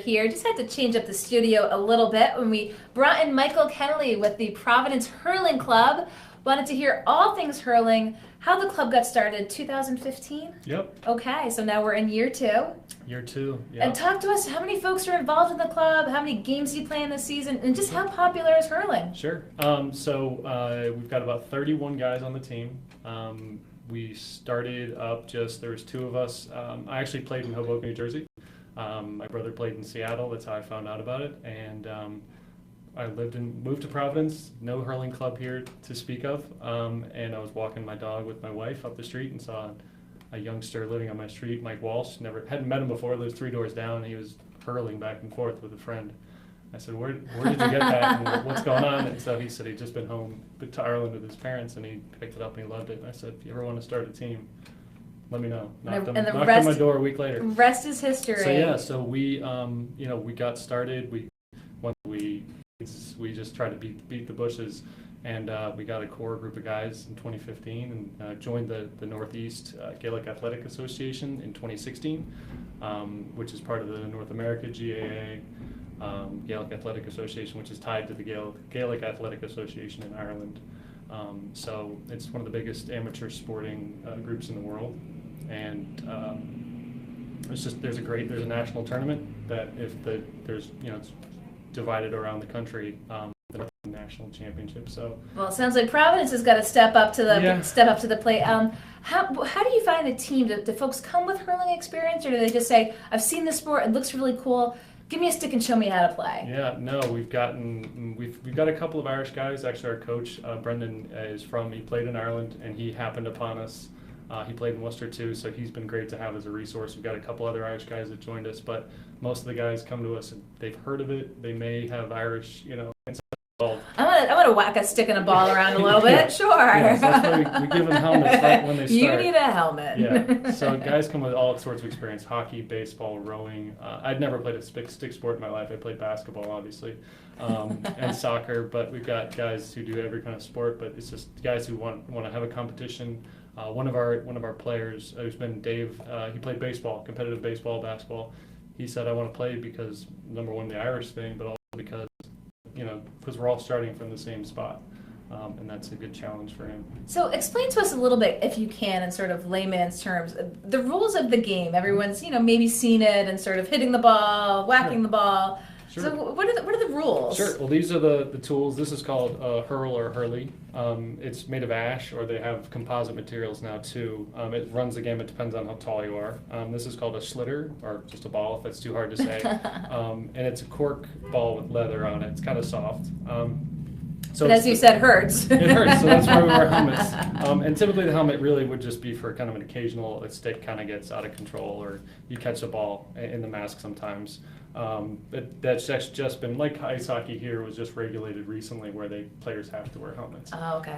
here. Just had to change up the studio a little bit when we brought in Michael Kennelly with the Providence Hurling Club. Wanted to hear all things hurling, how the club got started, 2015? Yep. Okay, so now we're in year 2. Year 2, yeah. And talk to us, how many folks are involved in the club, how many games do you play in this season, and just how popular is hurling? Sure. We've got about 31 guys on the team. We started up there was 2 of us. I actually played in Hoboken, New Jersey. My brother played in Seattle. That's how I found out about it. And I moved to Providence, no hurling club here to speak of. And I was walking my dog with my wife up the street and saw a youngster living on my street, Mike Walsh. Hadn't met him before, lived 3 doors down. He was hurling back and forth with a friend. I said, where did you get that and what's going on? And so he said he'd just been home to Ireland with his parents and he picked it up and he loved it. And I said, if you ever want to start a team, let me know. Knocked on my door a week later. Rest is history. So we got started. We just tried to beat the bushes, and we got a core group of guys in 2015 and joined the Northeast Gaelic Athletic Association in 2016, which is part of the North America GAA. Gaelic Athletic Association, which is tied to the Gaelic Athletic Association in Ireland. So it's one of the biggest amateur sporting groups in the world, and there's a national tournament that it's divided around the country. The national championship. So well, it sounds like Providence has got to step up to the plate. How do you find a team? Do folks come with hurling experience, or do they just say, "I've seen this sport; it looks really cool. Give me a stick and show me how to play"? Yeah, no, we've got a couple of Irish guys. Actually, our coach Brendan he played in Ireland, and he happened upon us. He played in Worcester too, so he's been great to have as a resource. We've got a couple other Irish guys that joined us, but most of the guys come to us and they've heard of it. They may have Irish, involved. I'm gonna whack a stick and a ball around a little bit. Sure. Yeah, so that's why we give them helmets right when they start. You need a helmet. Yeah. So guys come with all sorts of experience: hockey, baseball, rowing. I'd never played a stick sport in my life. I played basketball, obviously, and soccer. But we've got guys who do every kind of sport. But it's just guys who want to have a competition. One of our players, who's been Dave, he played baseball, competitive baseball, basketball. He said, I want to play because, number one, the Irish thing, but also because we're all starting from the same spot. And that's a good challenge for him. So explain to us a little bit, if you can, in sort of layman's terms, the rules of the game. Everyone's, maybe seen it and sort of hitting the ball, whacking the ball. Sure. So what are the rules? Sure. Well, these are the tools. This is called hurl or hurley. It's made of ash, or they have composite materials now too. It runs the gamut. It depends on how tall you are. This is called a schlitter, or just a ball if that's too hard to say. And it's a cork ball with leather on it. It's kind of soft. But as you said, hurts. It hurts, so that's why we wear helmets. And typically the helmet really would just be for kind of an occasional, a stick kind of gets out of control, or you catch a ball in the mask sometimes. But that's just been, like ice hockey here was just regulated recently, where players have to wear helmets. Oh, okay.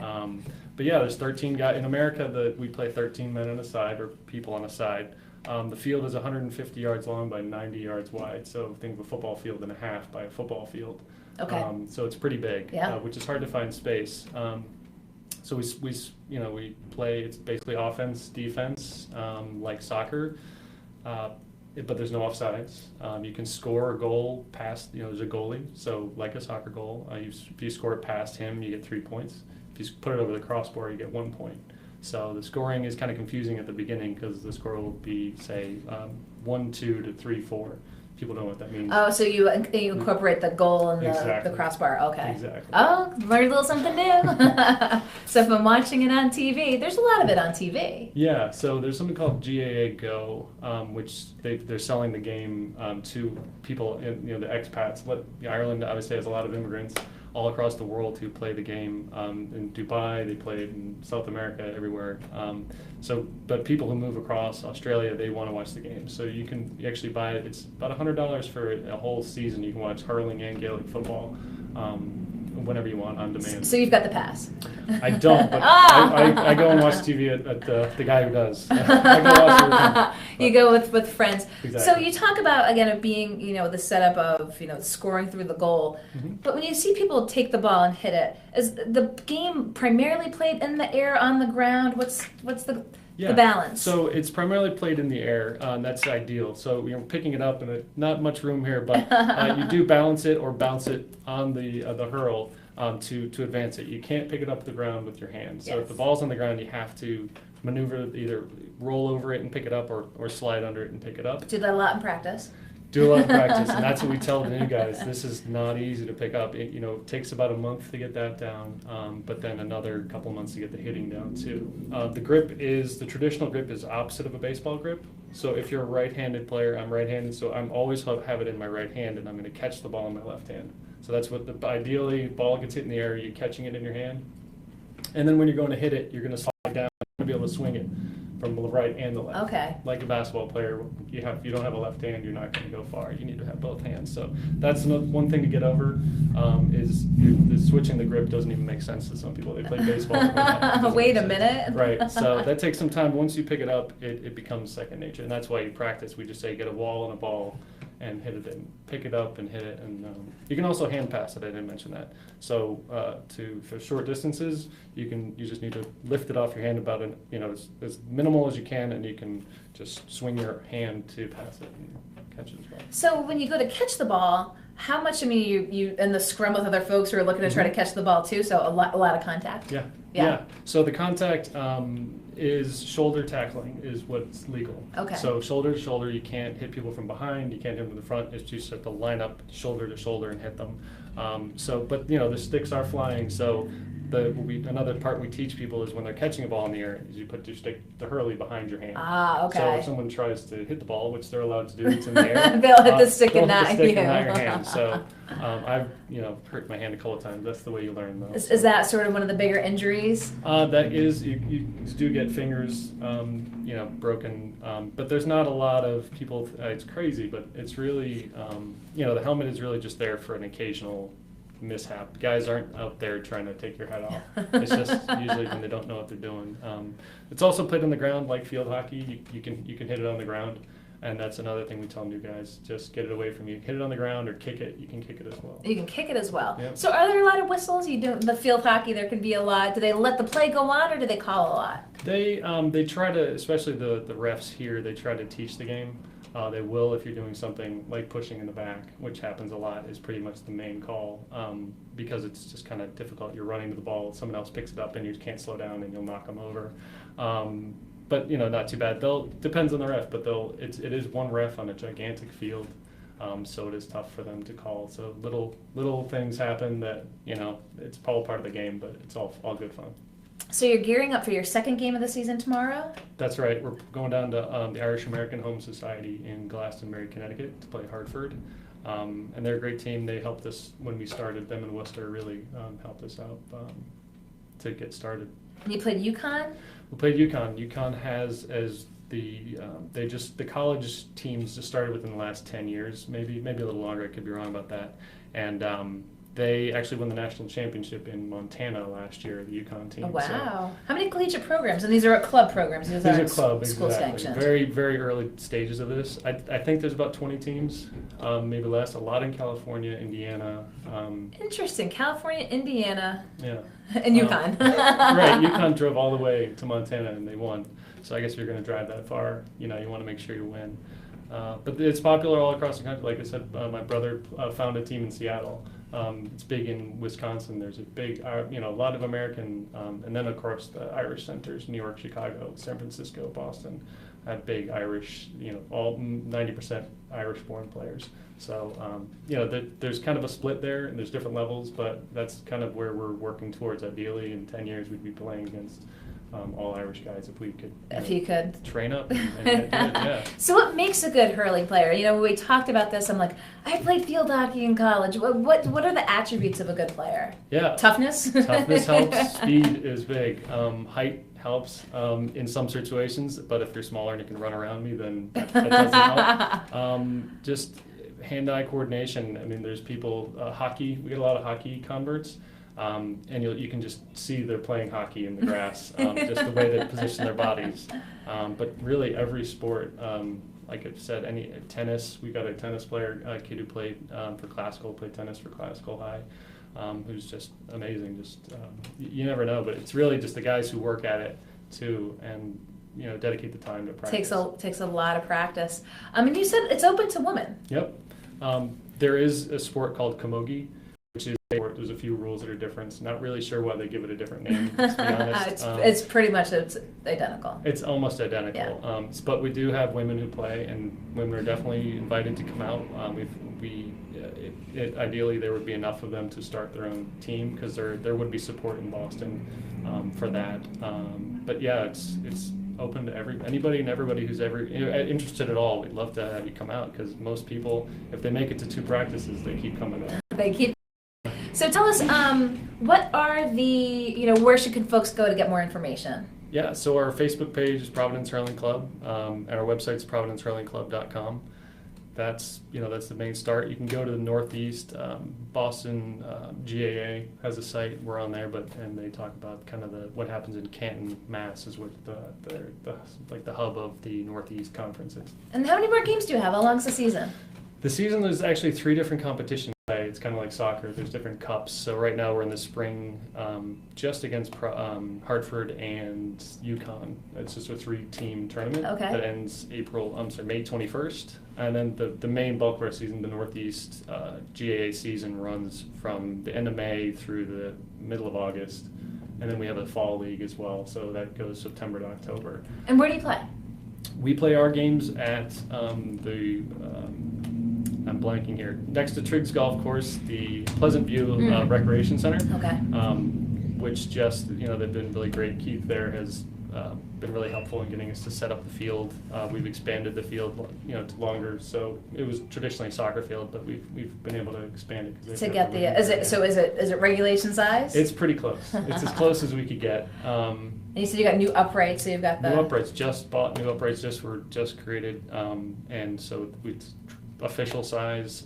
But yeah, there's 13 guys. In America, we play 13 men on a side, or people on a side. The field is 150 yards long by 90 yards wide, so think of a football field and a half by a football field. Okay. So it's pretty big, yeah. Which is hard to find space. So we play. It's basically offense, defense, like soccer, but there's no offsides. You can score a goal past. There's a goalie, so like a soccer goal. If you score it past him, you get 3 points. If you put it over the crossbar, you get 1 point. So the scoring is kind of confusing at the beginning because the score will be, say, 1-2 to 3-4. People don't know what that means. Oh, so you incorporate the goal and the crossbar. Okay. Exactly. Oh, learned a little something new. So if I'm watching it on TV, there's a lot of it on TV. Yeah. So there's something called GAA Go, which they're selling the game to people in the expats. Ireland obviously has a lot of immigrants all across the world who play the game. In Dubai, they play it in South America, everywhere. But people who move across Australia, they want to watch the game. So you can actually buy it. It's about $100 for a whole season. You can watch hurling and Gaelic football whenever you want on demand. So you've got the pass. I don't, but I go and watch TV at the guy who does. I go watch everything. You go with friends. Exactly. So you talk about, again, it being, the setup of, scoring through the goal. Mm-hmm. But when you see people take the ball and hit it, is the game primarily played in the air, on the ground? What's the The balance. So it's primarily played in the air, and that's ideal. So you're picking it up, and not much room here, but you do balance it or bounce it on the hurl to advance it. You can't pick it up the ground with your hand. So if the ball's on the ground, you have to maneuver, either roll over it and pick it up, or slide under it and pick it up. Do that a lot in practice. Do a lot of practice, and that's what we tell the new guys. This is not easy to pick up. It takes about a month to get that down, but then another couple months to get the hitting down too. The traditional grip is opposite of a baseball grip. So if you're a right-handed player, I'm right-handed, so I'm always have it in my right hand, and I'm going to catch the ball in my left hand. So that's what ideally, ball gets hit in the air, you're catching it in your hand, and then when you're going to hit it, you're going to slide down, you're going to be able to swing it from the right and the left. Okay. Like a basketball player, you don't have a left hand, you're not going to go far. You need to have both hands. So that's one thing to get over. Is switching the grip doesn't even make sense to some people. They play baseball. Wait a minute. Right. So that takes some time. Once you pick it up, it becomes second nature, and that's why you practice. We just say get a wall and a ball and hit it and pick it up and hit it. And you can also hand pass it. I didn't mention that. So for short distances, you just need to lift it off your hand about as minimal as you can, and you can just swing your hand to pass it and catch it as well. So when you go to catch the ball, how much? I mean, you in the scrum with other folks who are looking to try to catch the ball too. So a lot of contact. Yeah. So the contact is shoulder tackling is what's legal. Okay. So shoulder to shoulder, you can't hit people from behind. You can't hit them from the front. It's just have to line up shoulder to shoulder and hit them. But the sticks are flying. So another part we teach people is when they're catching a ball in the air, is you put your stick, the hurley, behind your hand. Ah, okay. So if someone tries to hit the ball, which they're allowed to do, it's in the air. They'll hit the stick and not you. your hand. So I've hurt my hand a couple of times. That's the way you learn though. Is that sort of one of the bigger injuries? That is, you do get fingers, broken, but there's not a lot of people. It's crazy, but it's really, the helmet is really just there for an occasional mishap. Guys aren't out there trying to take your head off. It's just usually when they don't know what they're doing. It's also played on the ground like field hockey. You can hit it on the ground, and that's another thing we tell new guys: just get it away from you. Hit it on the ground or kick it. You can kick it as well. You can kick it as well. Yep. So are there a lot of whistles? You do the field hockey. There can be a lot. Do they let the play go on, or do they call a lot? They try to, especially the refs here. They try to teach the game. They will if you're doing something like pushing in the back, which happens a lot, is pretty much the main call, because it's just kind of difficult. You're running to the ball, someone else picks it up, and you can't slow down, and you'll knock them over. But not too bad. Depends on the ref, but it is one ref on a gigantic field, so it is tough for them to call. So little things happen that it's all part of the game, but it's all good fun. So you're gearing up for your second game of the season tomorrow? That's right. We're going down to the Irish American Home Society in Glastonbury, Connecticut to play Hartford. And they're a great team. They helped us when we started. Them and Worcester really helped us out to get started. You played UConn? We played UConn. UConn has the college teams just started within the last 10 years, maybe a little longer. I could be wrong about that. And they actually won the national championship in Montana last year, the UConn team. Oh, wow. So, how many collegiate programs? And these are club programs. These are club, school exactly. sanctioned. Very, very early stages of this. I think there's about 20 teams, maybe less. A lot in California, Indiana. Interesting. California, Indiana, Yeah. and UConn. Right. UConn drove all the way to Montana and they won. So I guess if you're going to drive that far, you want to make sure you win. But it's popular all across the country. Like I said, my brother found a team in Seattle. It's big in Wisconsin. There's a big, a lot of American, and then of course the Irish centers: New York, Chicago, San Francisco, Boston, have big Irish, all 90% Irish-born players. So, there's kind of a split there, and there's different levels, but that's kind of where we're working towards. Ideally, in 10 years, we'd be playing against all Irish guys if we could. If you could train up and do it, yeah. So what makes a good hurling player? When we talked about this, I'm like, I played field hockey in college. What are the attributes of a good player? Yeah. Toughness? Toughness helps. Speed is big. Height helps in some situations, but if you're smaller and you can run around me, then that doesn't help. Just hand-eye coordination. I mean, there's people, hockey, we get a lot of hockey converts. And you can just see they're playing hockey in the grass, just the way they position their bodies. But really, every sport, like I've said, any tennis. We got a tennis player, a kid who played played tennis for Classical High, who's just amazing. Just you never know, but it's really just the guys who work at it too. And dedicate the time to practice. Takes a lot of practice. And you said it's open to women. Yep. There is a sport called camogie, which is a sport. There's a few rules that are different. Not really sure why they give it a different name, to be honest. It's pretty much identical. It's almost identical. Yeah. But we do have women who play, and women are definitely invited to come out. Ideally, there would be enough of them to start their own team, because there would be support in Boston for that. But yeah, it's open to anybody and everybody who's ever interested at all. We'd love to have you come out, because most people, if they make it to 2 practices, they keep coming out. So tell us, what are where should folks go to get more information? Yeah, so our Facebook page is Providence Hurling Club, and our website's providencehurlingclub.com. That's the main start. You can go to the Northeast. Boston GAA has a site. We're on there, and they talk about kind of what happens in Canton, Mass. is what the hub of the Northeast Conference is. And how many more games do you have? How long's the season? The season is actually 3 different competitions. It's kind of like soccer. There's different cups. So right now we're in the spring, just against Hartford and UConn. It's just a 3-team tournament that ends May 21st. And then the main bulk of our season, the Northeast GAA season, runs from the end of May through the middle of August. And then we have a fall league as well. So that goes September to October. And where do you play? We play our games at I'm blanking here. Next to Triggs Golf Course, the Pleasant View Recreation Center. Okay. Which they've been really great. Keith there has been really helpful in getting us to set up the field. We've expanded the field, to longer. So it was traditionally a soccer field, but we've been able to expand it. To get is it regulation size? It's pretty close. It's as close as we could get. And you said you got new uprights, so you've got the new uprights. Just bought new uprights. Were just created, and so we. Official size.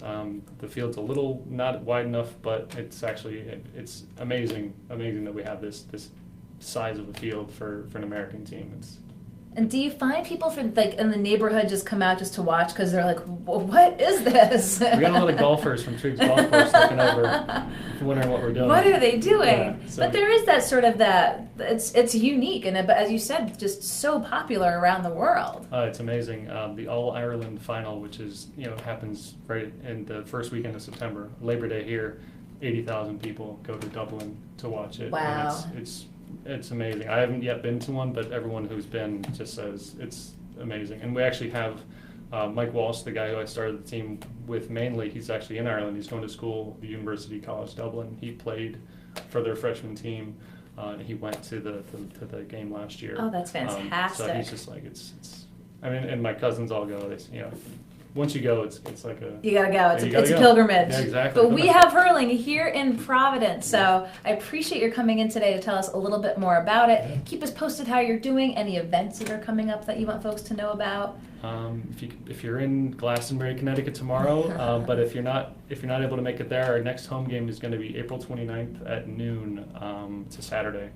The field's a little not wide enough, but it's amazing that we have this size of a field for an American team. And do you find people from in the neighborhood just come out just to watch because they're like, well, what is this? We got a lot of golfers from Triggs Golf Course looking over, wondering what we're doing. What are they doing? Yeah, but there is that sort of it's unique, and as you said, just so popular around the world. It's amazing. The All Ireland final, which is happens right in the first weekend of September, Labor Day here, 80,000 people go to Dublin to watch it. Wow. And it's amazing. I haven't yet been to one, but everyone who's been just says it's amazing. And we actually have Mike Walsh, the guy who I started the team with mainly. He's actually in Ireland. He's going to school at the University College Dublin. He played for their freshman team. He went to the game last year. Oh, that's fantastic. So he's just like and my cousins all go. Once you go, it's like you gotta go. It's a pilgrimage. Yeah, exactly. But we have hurling here in Providence, so I appreciate your coming in today to tell us a little bit more about it. Yeah. Keep us posted how you're doing. Any events that are coming up that you want folks to know about? If you're in Glastonbury, Connecticut tomorrow, but if you're not able to make it there, our next home game is going to be April 29th at noon. It's a Saturday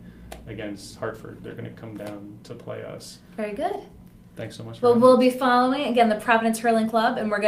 against Hartford. They're going to come down to play us. Very good. Thanks so much. Well, we'll be following, again, the Providence Hurling Club, and we're going to